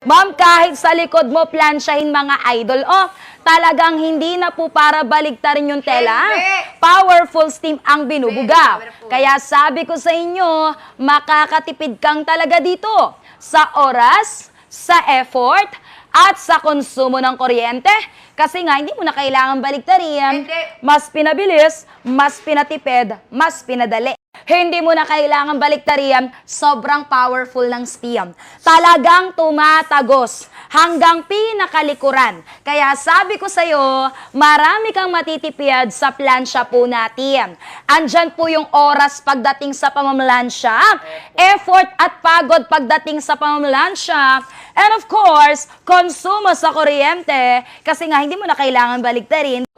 Ma'am, kahit sa likod mo plansyahin mga idol, talagang hindi na po para baligtarin yung tela. Powerful steam ang binubuga. Kaya sabi ko sa inyo, makakatipid kang talaga dito sa oras, sa effort, at sa konsumo ng kuryente. Kasi nga, hindi mo na kailangan baligtarin. Mas pinabilis, mas pinatipid, mas pinadali. Hindi mo na kailangan baliktarin, sobrang powerful ng steam. Talagang tumatagos hanggang pinakalikuran. Kaya sabi ko sa'yo, marami kang matitipid sa plansya po natin. Andyan po yung oras pagdating sa pamamalansya, effort at pagod pagdating sa pamamalansya, and of course, konsumo sa kuryente. Kasi nga, hindi mo na kailangan baliktarin.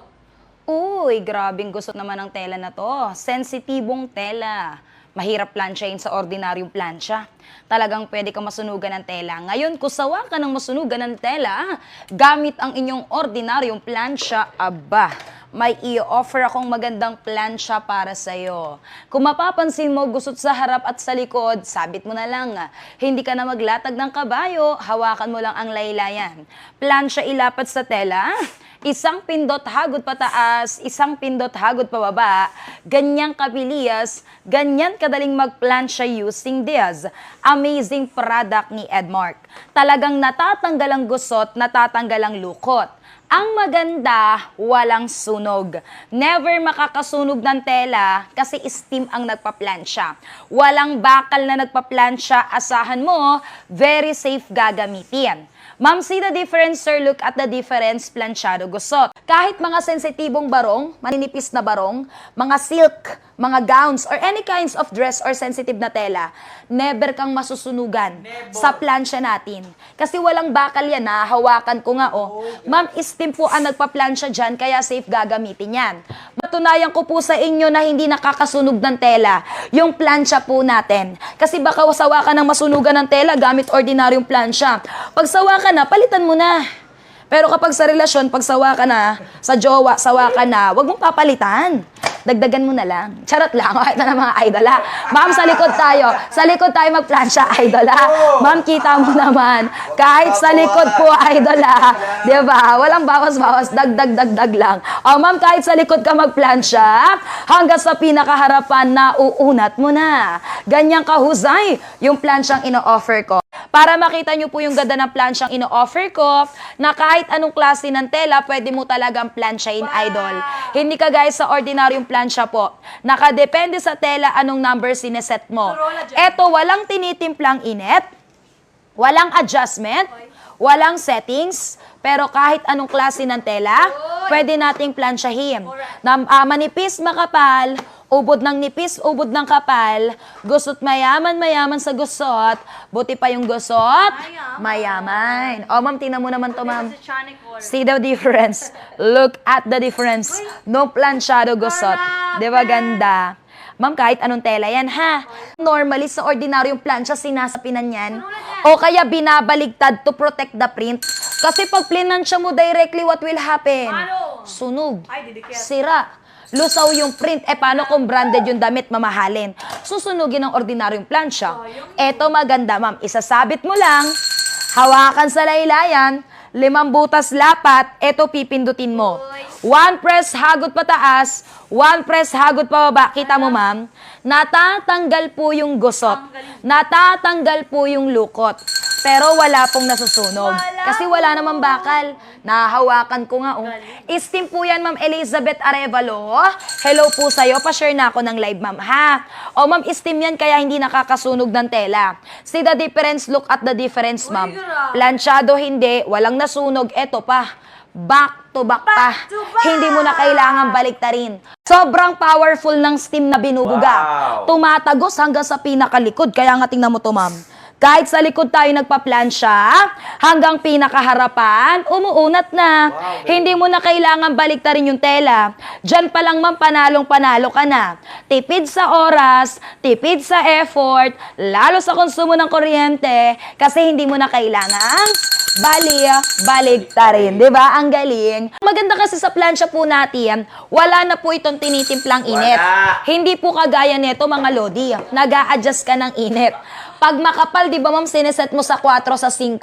Uy, grabing gusot naman ng tela na to. Sensitibong tela. Mahirap plansyahin sa ordinaryong plansya. Talagang pwede kang masunugan ng tela. Ngayon, kung sawa ka ng masunugan ng tela, gamit ang inyong ordinaryong plansya, aba, may i-offer akong magandang plansya para sa'yo. Kung mapapansin mo, gusot sa harap at sa likod, sabit mo na lang. Hindi ka na maglatag ng kabayo, hawakan mo lang ang laylayan. Plansya ilapat sa tela, isang pindot hagod pataas, isang pindot hagod pababa, ganyang kabilis, ganyan kadaling magplansya using this amazing product ni Edmark. Talagang natatanggal ang gusot, natatanggal ang lukot. Ang maganda, walang sunog. Never makakasunog ng tela kasi steam ang nagpaplansya. Walang bakal na nagpaplansya, asahan mo, very safe gagamitin. Ma'am, see the difference, sir? Look at the difference, plansyado gusot. Kahit mga sensitibong barong, maninipis na barong, mga silk, mga gowns, or any kinds of dress or sensitive na tela, never kang masusunugan sa plansya natin. Kasi walang bakal yan, hahawakan ko nga, Ma'am, steam po ang nagpa-plansya dyan, kaya safe gagamitin yan. Matunayan ko po sa inyo na hindi nakakasunog ng tela yung plansya po natin. Kasi baka sawa ka ng masunugan ng tela gamit ordinaryong plansya. Pag sawa ka na, palitan mo na. Pero kapag sa relasyon, pag sawa ka na, sa jowa, sawa ka na, wag mong papalitan. Dagdagan mo na lang. Charot lang. Ito na mga idol, ha? Ma'am, sa likod tayo. Sa likod tayo magplansya, idol, ha? Ma'am, kita mo naman. Kahit sa likod po, idol, ha? Diba? Walang bawas-bawas. Dagdag lang. Ma'am, kahit sa likod ka magplansya, hanggang sa pinakaharapan, nauunat mo na. Ganyang kahusay yung plansyang ino-offer ko. Para makita nyo po yung ganda ng plansyang ino-offer ko, na kahit anong klase ng tela, pwede mo talagang plansyahin, idol. Hindi ka guys sa ordinaryong plansya po. Nakadepende sa tela anong number sineset mo. Eto, walang tinitimplang init, walang adjustment, walang settings, pero kahit anong klase ng tela, pwede nating plansyahin. Manipis, makapal, ubod ng nipis, ubod ng kapal, gusot mayaman sa gusot, buti pa yung gusot, mayaman. Ma'am, tingnan mo naman to, ma'am. See the difference. Look at the difference. No plansyado gusot. Di ba ganda? Ma'am, kahit anong tela yan, ha? Normally, sa ordinaryong plansya, sinasapinan yan. O kaya binabaligtad to protect the print. Kasi pag plinansya mo directly, what will happen? Sunog. Sira. Lusaw yung print. Paano kung branded yung damit, mamahalin? Susunugin ng ordinaryong plansya. Eto maganda, ma'am. Isasabit mo lang, hawakan sa laylayan, 5 butas lapat, eto pipindutin mo. 1 press hagod pataas, 1 press hagod pababa. Kita mo, ma'am? Natatanggal po yung gusot. Natatanggal po yung lukot. Pero wala pong nasusunog. Kasi wala namang bakal. Nahawakan ko nga, Steam po yan, Ma'am Elizabeth Arevalo. Hello po sa'yo. Pa-share na ako ng live, ma'am, ha? Ma'am, steam yan kaya hindi nakakasunog ng tela. See the difference? Look at the difference, ma'am. Plansyado, hindi. Walang nasunog. Eto pa. Back to back pa. Hindi mo na kailangan baliktarin. Sobrang powerful ng steam na binubuga. Tumatagos hanggang sa pinakalikod. Kaya nga tingnan mo to, ma'am. Kahit sa likod tayo nagpaplansya, hanggang pinakaharapan, umuunat na. Hindi mo na kailangan baliktarin yung tela. Diyan pa lang, ma'am, panalong-panalo ka na. Tipid sa oras, tipid sa effort, lalo sa konsumo ng kuryente, kasi hindi mo na kailangan baligtarin. Diba? Ang galing. Maganda kasi sa plancha po natin, wala na po itong tinitimplang init. Hindi po kagaya nito mga lodi. Nag-a-adjust ka ng init. Pag makapal, di ba ma'am, sineset mo sa 4 sa 5,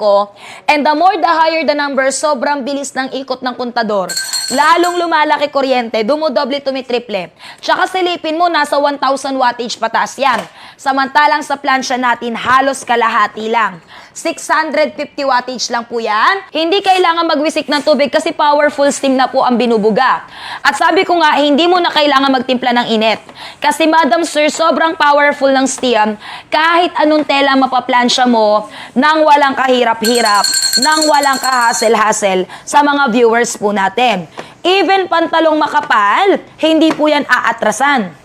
and the more the higher the number, sobrang bilis ng ikot ng kontador. Lalong lumalaki kuryente, dumodoble tumitriple. Tsaka silipin mo, nasa 1,000 wattage pataas yan. Samantalang sa plancha natin, halos kalahati lang. 650 wattage lang po yan. Hindi kailangan magwisik ng tubig kasi powerful steam na po ang binubuga. At sabi ko nga, hindi mo na kailangan magtimpla ng init. Kasi Madam Sir, sobrang powerful ng steam. Kahit anong tela mapaplansya mo, nang walang kahirap-hirap, nang walang kahasel-hasel sa mga viewers po natin. Even pantalong makapal, hindi po yan aatrasan.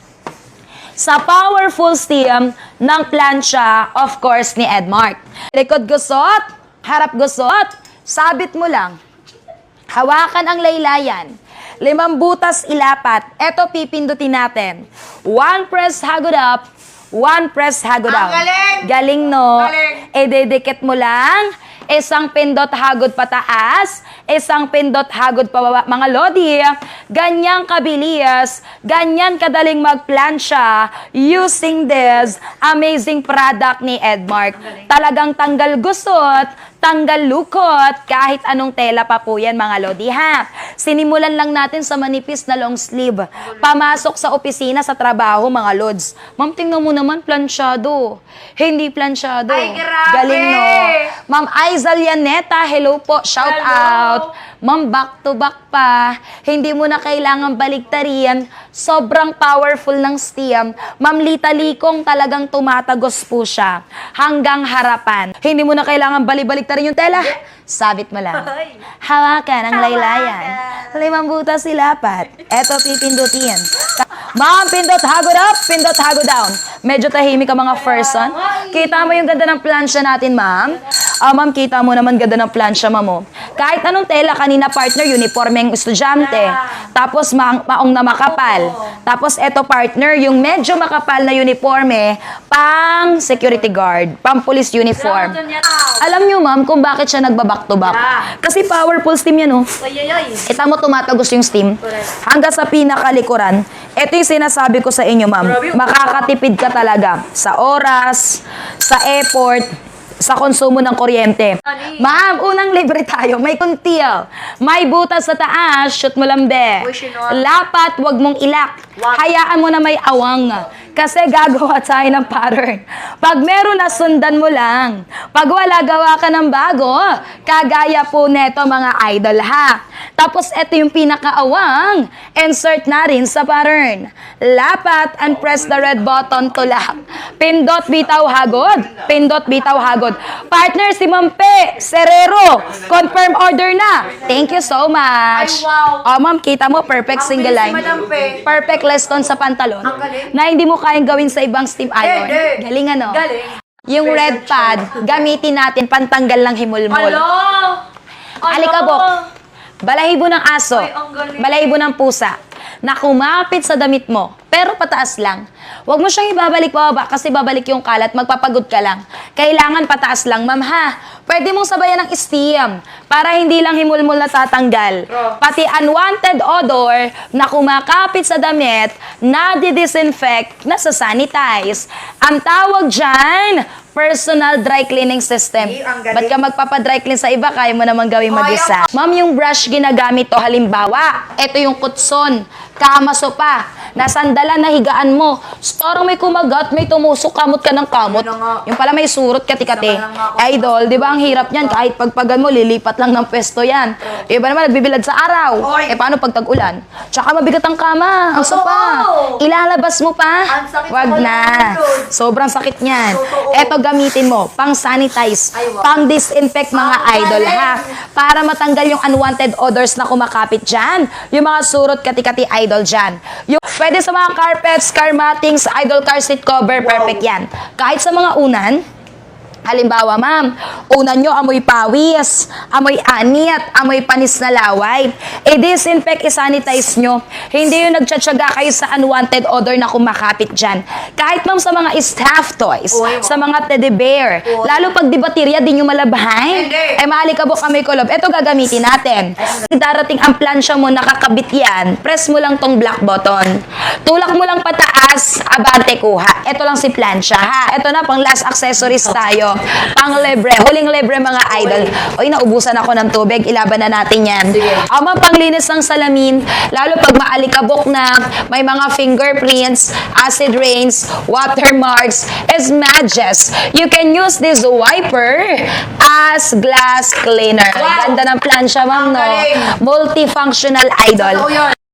Sa powerful steam ng plancha, of course, ni Edmark. Likod gusot, harap gusot, sabit mo lang. Hawakan ang laylayan. 5 butas ilapat. Eto pipindutin natin. 1 press hagod up, 1 press hagod down. Galing! Galing, no? Galing! Idedikit mo lang. Isang pindot hagod pataas, isang pindot hagod pababa. Mga lodi, ganyang kabilis, ganyan kadaling magplansya using this amazing product ni Edmark. Talagang tanggal gusot, tanggal lukot, kahit anong tela pa po yan mga lodi ha. Sinimulan lang natin sa manipis na long sleeve. Pamasok sa opisina, sa trabaho mga lods. Ma'am, tingnan mo naman, plansyado. Hindi plansyado. Ay, grabe! Galing, no? Ma'am Aizal Yaneta, hello po, shout out. Ma'am, back to back pa. Hindi mo na kailangan baligtarin. Sobrang powerful ng steam. Ma'am Lita Likong, talagang tumatagos po siya hanggang harapan. Hindi mo na kailangan balibaligtarin yung tela. Sabit mo lang. Hawakan ang laylayan. 5 butas silapat. Eto pipindutin. Ma'am, pindot hagod up, pindot hagod down. Medyo tahimik ang mga person. Kita mo yung ganda ng plansya natin, ma'am? Ma'am, kita mo naman ganda ng plansya, ma'am. Kahit anong tela, kanina partner, uniformeng estudyante. Tapos maong na makapal. Tapos eto partner, yung medyo makapal na uniforme, pang security guard, pang police uniform. Alam nyo, ma'am, kung bakit siya nagbaback to back? Kasi powerful steam yan, oh. Kita mo tumatagos yung steam. Hanggang sa pinakalikuran. Ito yung sinasabi ko sa inyo, ma'am. Makakatipid ka talaga sa oras, sa effort, sa konsumo ng kuryente. Ma'am, unang libre tayo. May kuntil. May butas sa taas, shoot mo lambe. Lapat, wag mong ilak. Hayaan mo na may awang. Kasi gagawa tayo ng pattern. Pag meron na, sundan mo lang. Pag wala, gawa ka ng bago. Kagaya po neto mga idol ha. Tapos ito yung pinakaawang. Insert na rin sa pattern. Lapat and press the red button to lock. Pindot, bitaw, hagod. Pindot, bitaw, hagod. Partner, si Mampe Serero. Confirm order na. Thank you so much. Ay, wow. Oh, ma'am, kita mo, perfect single line. Perfect leston sa pantalon. Na hindi mo kayang gawin sa ibang steam iron. Galing ano? Galing. Yung red pad, gamitin natin pantanggal ng himulmol. Alikabok. Balahibo ng aso. Ay, ang galing. Balahibo ng pusa. Na kumapit sa damit mo, pero pataas lang. Huwag mo siyang ibabalik pababa kasi babalik yung kalat, magpapagod ka lang. Kailangan pataas lang, ma'am ha. Pwede mong sabayan ng steam para hindi lang himulmol na tatanggal. Pati unwanted odor na kumakapit sa damit, na-disinfect, nasa-sanitize. Ang tawag dyan, personal dry cleaning system. Ba't ka magpapadry clean sa iba, kaya mo naman gawin mag-isa. Ma'am, yung brush ginagamit to, halimbawa, ito yung kutson, kamaso pa, nasandalan na higaan mo. Parang may kumagat, may tumusok, kamot ka ng kamot. Yung pala may surot, kati-kati. Idol, di ba ang hirap niyan? Kahit pagpagan mo, lilipat lang ng pwesto yan. Iba naman, nagbibilad sa araw. Paano pag tag-ulan? Tsaka mabigat ang kama, ang sopa. Ilalabas mo pa? Wag na. Sobrang sakit niyan. Eto, gamitin mo, pang sanitize, pang disinfect mga idol ha. Para matanggal yung unwanted odors na kumakapit dyan. Yung mga surot, kati-kati idol dyan. Yung, pwede sa mga carpets, car mattings, idol car seat cover, perfect yan. Kahit sa mga unan, Halimbawa, ma'am, una nyo, amoy pawis, amoy anit, amoy panis na laway. I-disinfect, i-sanitize nyo. Hindi yung nagtsatsaga kayo sa unwanted odor na kumakapit dyan. Kahit ma'am sa mga staff toys, sa mga teddy bear, lalo pag di baterya, di nyo malabahay. Eh, maalikabok kami kulob. Ito gagamitin natin. Darating ang plansya mo, nakakabit yan, press mo lang tong black button. Tulak mo lang pataas, abante kuha. Ito lang si plansya, ha? Ito na, pang last accessories tayo. Pang libre, huling libre mga idol. Oy, naubusan ako ng tubig, ilaban na natin yan. Ama, panglinis ng salamin, lalo pag maalikabok na, may mga fingerprints, acid rains, watermarks, smudges. You can use this wiper as glass cleaner. Ganda ng plansya, ma'am, no? Multifunctional idol.